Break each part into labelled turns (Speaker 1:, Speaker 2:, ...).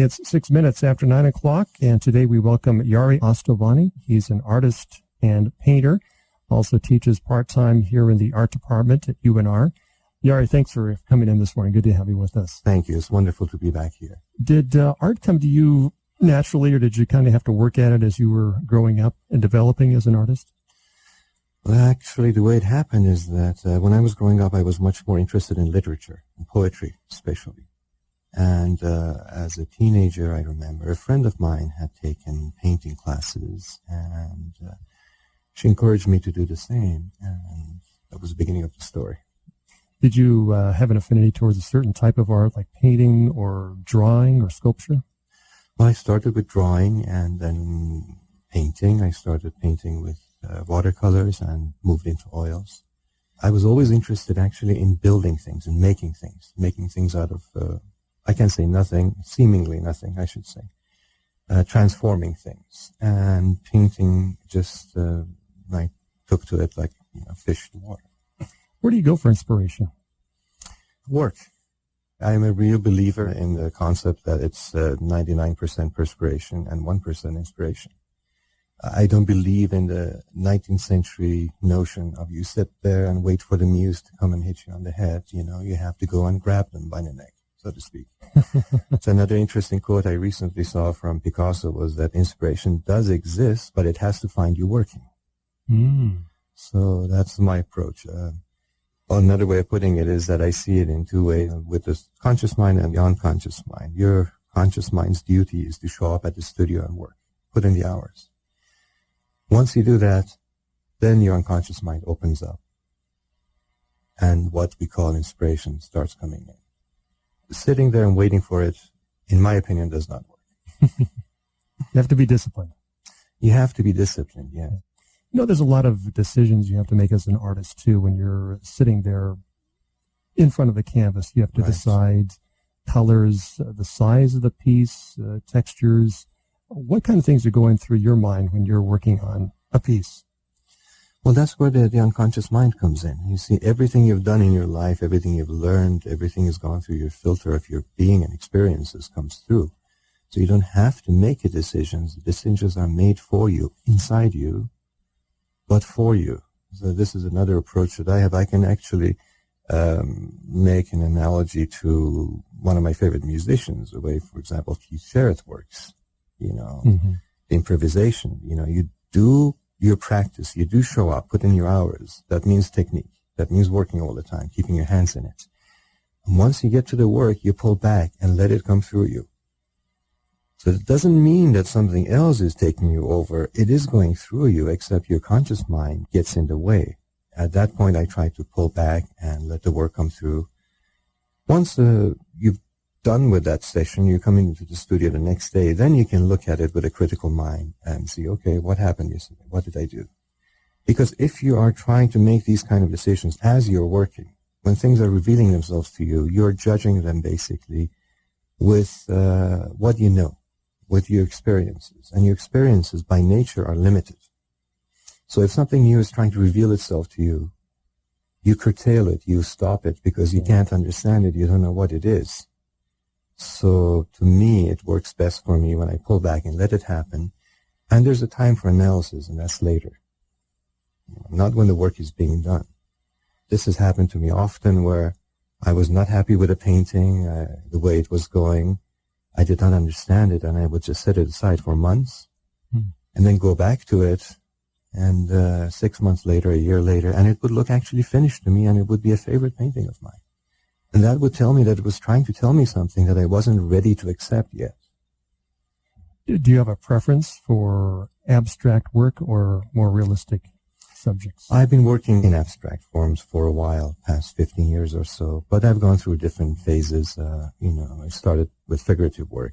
Speaker 1: It's 6 minutes after 9 o'clock, and today we welcome Jari Astovani. He's an artist and painter, also teaches part-time here in the art department at UNR. Jari, thanks for coming in this morning. Good to have you with us.
Speaker 2: Thank you. It's wonderful to be back here.
Speaker 1: Did art come to you naturally, or did you kind of have to work at it as you were growing up and developing as an artist?
Speaker 2: Well, actually, the way it happened is that when I was growing up, I was much more interested in literature and poetry, especially. And as a teenager, I remember a friend of mine had taken painting classes, and she encouraged me to do the same, and that was the beginning of the story.
Speaker 1: Did you have an affinity towards a certain type of art, like painting or drawing or sculpture?
Speaker 2: Well, I started with drawing and then painting. I started painting with watercolors and moved into oils. I was always interested actually in building things and making things out of, I can't say nothing, seemingly nothing, I should say, transforming things. And painting just, I took to it like, fish to water.
Speaker 1: Where do you go for inspiration?
Speaker 2: Work. I'm a real believer in the concept that it's 99% perspiration and 1% inspiration. I don't believe in the 19th century notion of you sit there and wait for the muse to come and hit you on the head. You have to go and grab them by the neck, so to speak. So another interesting quote I recently saw from Picasso was that inspiration does exist, but it has to find you working. So that's my approach. Another way of putting it is that I see it in two ways, with the conscious mind and the unconscious mind. Your conscious mind's duty is to show up at the studio and work, put in the hours. Once you do that, then your unconscious mind opens up, and what we call inspiration starts coming in. Sitting there and waiting for it, in my opinion, does not work.
Speaker 1: You have to be disciplined.
Speaker 2: You have to be disciplined, yeah.
Speaker 1: There's a lot of decisions you have to make as an artist, too. When you're sitting there in front of the canvas, you have to decide colors, the size of the piece, textures. What kind of things are going through your mind when you're working on a piece?
Speaker 2: Well, that's where the unconscious mind comes in. You see, everything you've done in your life, everything you've learned, everything has gone through your filter of your being and experiences comes through. So you don't have to make a decision. The decisions are made for you, inside you, but for you. So this is another approach that I have. I can actually make an analogy to one of my favorite musicians, the way, for example, Keith Jarrett works. Improvisation. You do your practice. You do show up, put in your hours. That means technique. That means working all the time, keeping your hands in it. And once you get to the work, you pull back and let it come through you. So it doesn't mean that something else is taking you over. It is going through you, except your conscious mind gets in the way. At that point, I try to pull back and let the work come through. Once you've done with that session, you come into the studio the next day, then you can look at it with a critical mind and see, okay, what happened yesterday? What did I do? Because if you are trying to make these kind of decisions as you're working, when things are revealing themselves to you, you're judging them basically with what you know, with your experiences. And your experiences by nature are limited. So if something new is trying to reveal itself to you, you curtail it, you stop it, because you can't understand it, you don't know what it is. So to me, it works best for me when I pull back and let it happen. And there's a time for analysis, and that's later. Not when the work is being done. This has happened to me often where I was not happy with a painting, the way it was going. I did not understand it, and I would just set it aside for months and then go back to it. And 6 months later, a year later, and it would look actually finished to me, and it would be a favorite painting of mine. And that would tell me that it was trying to tell me something that I wasn't ready to accept yet.
Speaker 1: Do you have a preference for abstract work or more realistic subjects?
Speaker 2: I've been working in abstract forms for a while, past 15 years or so, but I've gone through different phases. I started with figurative work.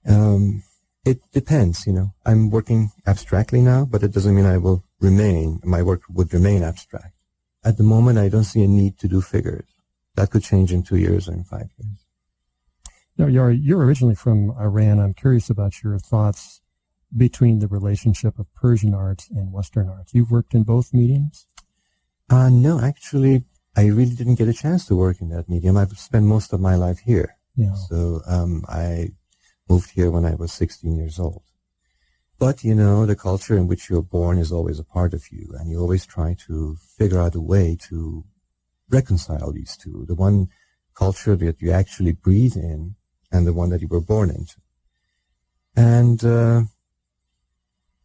Speaker 2: It depends, I'm working abstractly now, but it doesn't mean my work would remain abstract. At the moment, I don't see a need to do figures. That could change in 2 years or in 5 years.
Speaker 1: Now, you're originally from Iran. I'm curious about your thoughts between the relationship of Persian art and Western art. You've worked in both mediums?
Speaker 2: No, actually, I really didn't get a chance to work in that medium. I've spent most of my life here.
Speaker 1: Yeah.
Speaker 2: So I moved here when I was 16 years old. But, you know, the culture in which you're born is always a part of you, and you always try to figure out a way to reconcile these two, the one culture that you actually breathe in and the one that you were born into. And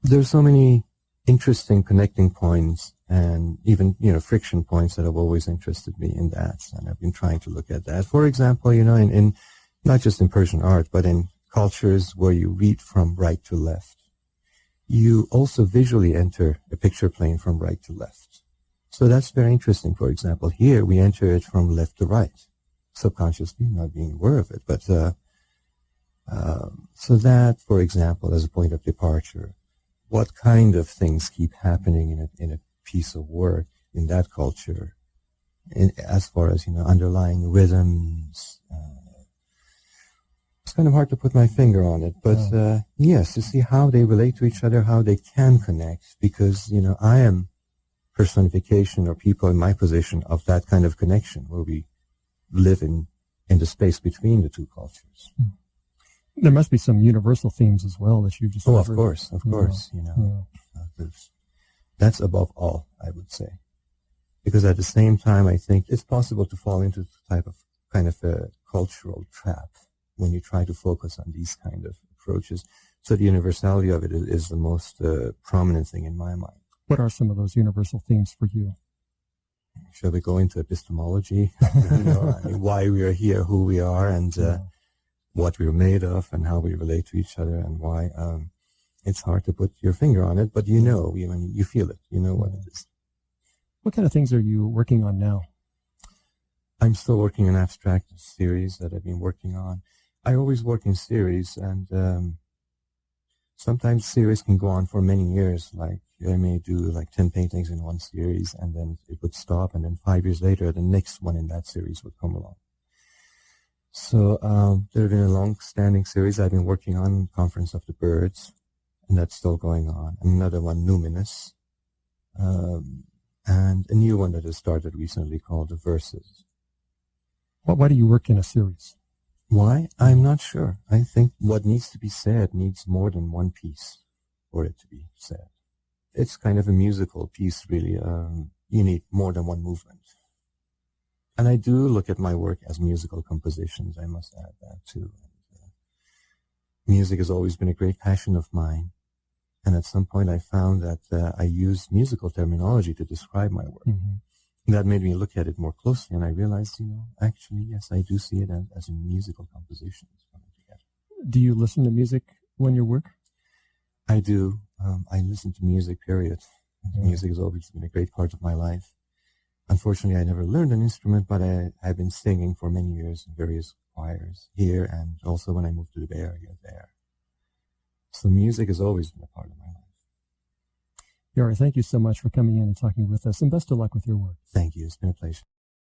Speaker 2: there's so many interesting connecting points and even, you know, friction points that have always interested me in that, and I've been trying to look at that. For example, you know, in not just in Persian art, but in cultures where you read from right to left, you also visually enter a picture plane from right to left. So that's very interesting. For example, here we enter it from left to right, subconsciously, not being aware of it. But so that, for example, as a point of departure, what kind of things keep happening in a piece of work in that culture, as far as, you know, underlying rhythms. It's kind of hard to put my finger on it, but yes, to see how they relate to each other, how they can connect, because, you know, I am personification, or people in my position, of that kind of connection where we live in the space between the two cultures.
Speaker 1: There must be some universal themes as well that you've discovered.
Speaker 2: Oh, of course, you know, that's above all, I would say, because at the same time, I think it's possible to fall into the kind of a cultural trap when you try to focus on these kind of approaches. So the universality of it is the most prominent thing in my mind.
Speaker 1: What are some of those universal themes for you?
Speaker 2: Shall we go into epistemology? You know, I mean, why we are here, who we are, and what we're made of, and how we relate to each other, and why. It's hard to put your finger on it, but you know, you feel it. You know what it is.
Speaker 1: What kind of things are you working on now?
Speaker 2: I'm still working on abstract series that I've been working on. I always work in series, and sometimes series can go on for many years. Like I may do like 10 paintings in one series, and then it would stop, and then 5 years later, the next one in that series would come along. So there have been a long-standing series I've been working on, Conference of the Birds, and that's still going on. Another one, Numinous, and a new one that has started recently called The Verses.
Speaker 1: Why do you work in a series?
Speaker 2: Why? I'm not sure. I think what needs to be said needs more than one piece for it to be said. It's kind of a musical piece, really. You need more than one movement. And I do look at my work as musical compositions. I must add that too. Music has always been a great passion of mine. And at some point I found that I used musical terminology to describe my work. Mm-hmm. That made me look at it more closely, and I realized, you know, actually, yes, I do see it as a musical composition coming together.
Speaker 1: Do you listen to music when you work?
Speaker 2: I do. I listen to music, period. Music has always been a great part of my life. Unfortunately, I never learned an instrument, but I've been singing for many years in various choirs here, and also when I moved to the Bay Area there. So music has always been a part of my life.
Speaker 1: Yari, thank you so much for coming in and talking with us, and best of luck with your work.
Speaker 2: Thank you. It's been a pleasure.